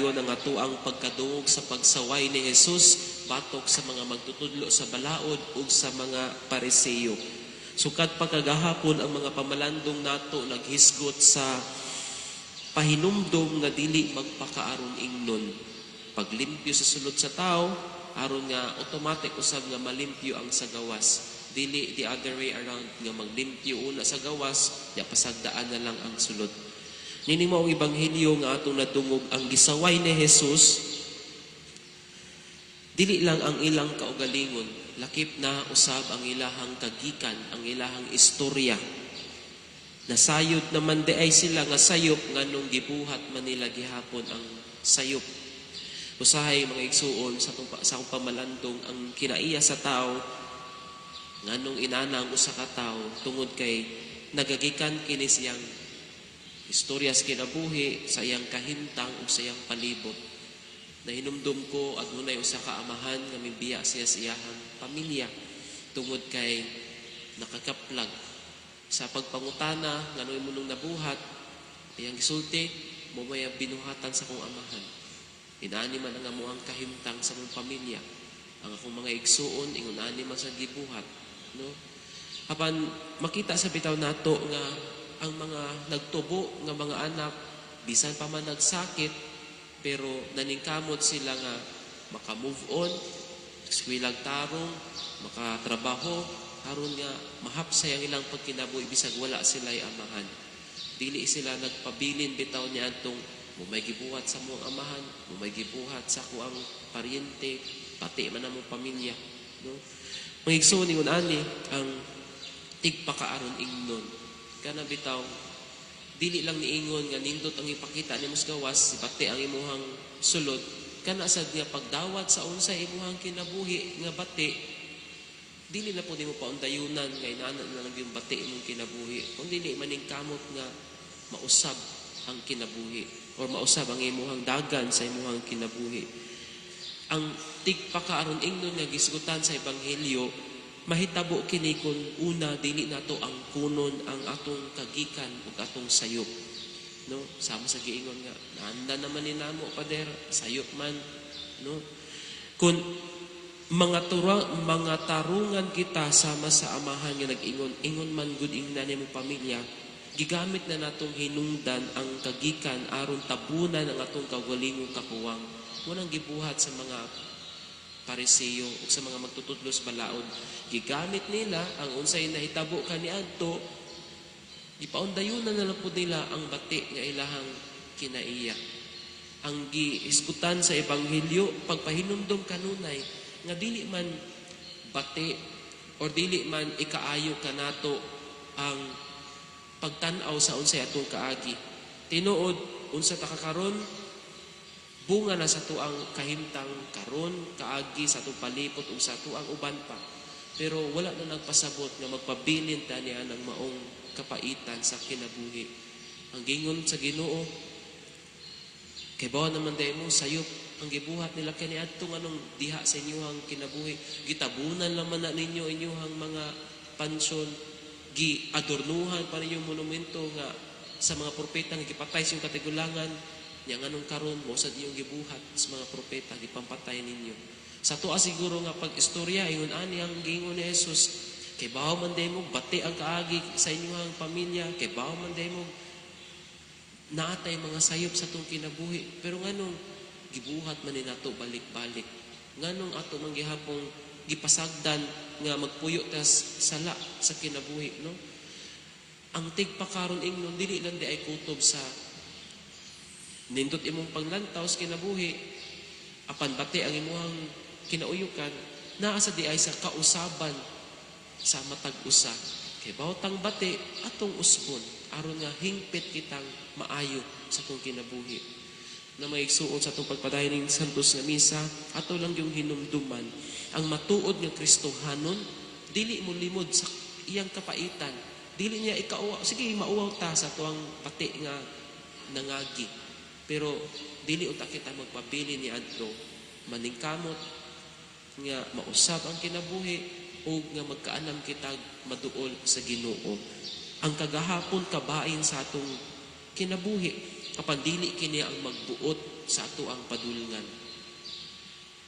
yun ang ato ang pagkadungog sa pagsaway ni Jesus batok sa mga magtutudlo sa balaod ug sa mga Pariseo. Sukad pagkagahapon ang mga pamalandong nato naghisgot sa pahinumdom nga dili magpakaaron ingnon. Paglimpyo sa sulod sa tao, aron nga automatic usab nga malimpyo ang sa gawas. Dili the other way around nga maglimpyo una sa gawas, ya pasagdaan na lang ang sulod. Nini mao ang ebanghelyo nga atong nadungog ang gisaway ni Jesus. Dili lang ang ilang kaugalingon, lakip na usab ang ilahang kagikan, ang ilahang istorya. Nasayod naman di ay sila nga sayop nganong gibuhat man nila gihapon ang sayop. Usahay mga igsuon sa akong pamalandong ang kinaiya sa tao nganong inana ang usa ka tawo tungod kay nagagikan kini siyang istorya sa kinabuhi sa iyang kahintang ug sa iyang palibot. Nahinumdum ko adunay usa ka amahan nga mibiya siya sa iyang pamilya tungod kay nakakaplag sa pagpangutana nganoy mo nung nabuhat iyang gisulti mo may binuhatan sa kong amahan. Inaani man ang amuang kahimtang sa mong pamilya. Ang akong mga igsuon ingon ani man sa gibuhat, no? Apan makita sa bitaw nato nga ang mga nagtubo nga mga anak bisan pa man nagsakit pero naningkamot sila nga maka-move on, eskwela't tarong, makatrabaho, aron nga mahapsay ang ilang pagkinabuhi bisag wala sila'y amahan. Dili sila nagpabilin bitaw niya atong may gibuhat sa mong amahan, may gibuhat sa kuang paryente, pati man ang mong pamilya, no? Mangigsuon ingon ani ang tigpakaaron ingnon. Kana bitaw dili lang niingon nga nindot ang ipakita nimo sa gawas, pati ang imuhang sulod, kana sad nga pagdawat sa unsay imuhang kinabuhi nga bati, dili na po nimo paundayunan nga inana na lang yung bati imong kinabuhi. Kung dili maningkamot nga mausab ang kinabuhi or mausab ang imuhang dagan sa imuhang kinabuhi. Ang tigpakaaron ingnon nga gisgutan sa ebanghelyo, mahitabo kini kun una dili nato ang kunon ang atong kagikan ug atong sayop, no? Sama sa giingon nga naanda naman ni namo pader sayop man, no? Kun mga tarungan kita sama sa amahan nga nag-ingon man gud ingnan nimo pamilya, gigamit na natong hinungdan ang kagikan aron tabunan ang atong kaugalingong kakuwang. Munang gibuhat sa mga Pariseo o sa mga magtutudlos balaod. Gigamit nila ang unsay nahitabo kaniadto, ipaundayunan na lang po nila ang bati nga ilahang kinaiya. Ang giiskutan sa ebanghelyo, pagpahinumdom kanunay, nga dili man bati o dili man ikaayo kanato ang pagtan-aw sa unsay atong kaagi. Tinuod, unsa ta kakaron, bunga na sa tuang kahimtang karon kaagi sa atong palipot ug sa tuang uban pa. Pero wala na nagpasabot nga magpabilin ta niya ng maong kapaitan sa kinabuhi. Ang gingon sa Ginoo, kay bawa naman dahil mo sayop ang gibuhat nila kaniadto nganong diha sa inyong kinabuhi. Gitabunan naman na ninyo inyong mga pansyon, giadornuhan pa ninyong monumento nga sa mga propeta nga gipatay sa inyong katigulangan. Yang anong karon mo sa iyong gibuhat sa mga propeta gipampatay ninyo. Sa tuwa siguro nga pag-istorya ingon ani ang gingon ni Jesus, kay bawo man day mo bati ang kaagi sa inyong pamilya, kay bawo man day mo naatay mga sayop sa tong kinabuhi. Pero nganong gibuhat man ni nato balik-balik. Nganong ato man gihapong gipasagdan nga magpuyo tas sala sa kinabuhi, no? Ang tigpakaron ingnon dili lang di ay kutob sa nindot imong panglantaw sa kinabuhi, apan bati ang imuhang kinauyukan, naa sa di ay sa kausaban sa matag usa. Kay bawtang bati atong usbon aron nga hingpit kitang maayo sa atong kinabuhi. Na may igsuon sa atong pagpadayon ng santos nga misa, ato lang yung hinumduman ang matuod nga Kristohanon, dili mo limod sa iyang kapaitan, dili niya ikauwa, sige mauwaw ta sa tuang bati nga nangagi. Pero dili uta kita magpabili ni adto maningkamot nga mausab ang kinabuhi o nga magkaanam kita maduol sa Ginoo. Ang kagahapon kabain sa atong kinabuhi apan dili kini ang magbuot sa ato ang padulngan.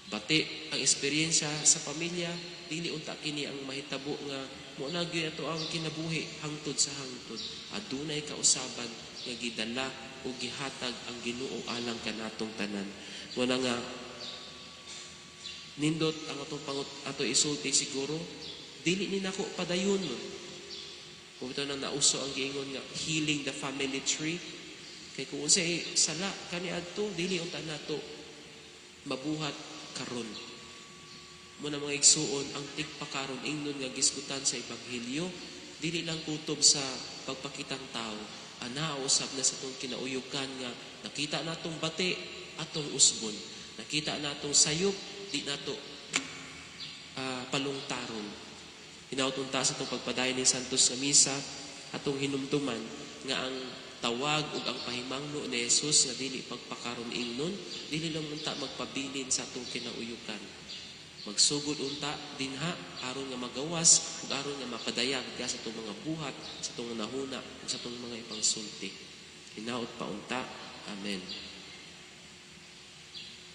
Bati ang eksperyensya sa pamilya, dili unta kini ang mahitabo nga mo na gyud ato ang kinabuhi hangtod sa hangtod. Adunay kausaban nga gidala o gihatag ang Ginoo alang kanatong tanan. Muna nga nindot ang atong ato isulti siguro, dili ni nako padayon mo. Kung ito nang nauso ang giingon nga healing the family tree, kay kung unsay sala kaniadto dili unta nato mabuhat karon. Muna mga igsuon, ang tigpakaron ingnon nga gisgutan sa ebanghelyo dili lang kutob sa pagpakitang tao, ana usab na sa tong kinauyukan nga nakita natong bati atong usbon, nakita natong sayop di nato palungtaron. Hinaut-unta sa itong pagpadayon ni Santos sa Misa, atong hinumduman nga ang tawag ug ang pahimangno ni Jesus nga dili pagpakaron ingnon, dili lang unta magpabilin sa atong kinauyukan. Magsugod unta dinha aron nga magawas ug aron nga mapadayag sa atong mga buhat, sa atong nahuna ug sa atong mga ipangsulti. Hinaut pa unta. Amen.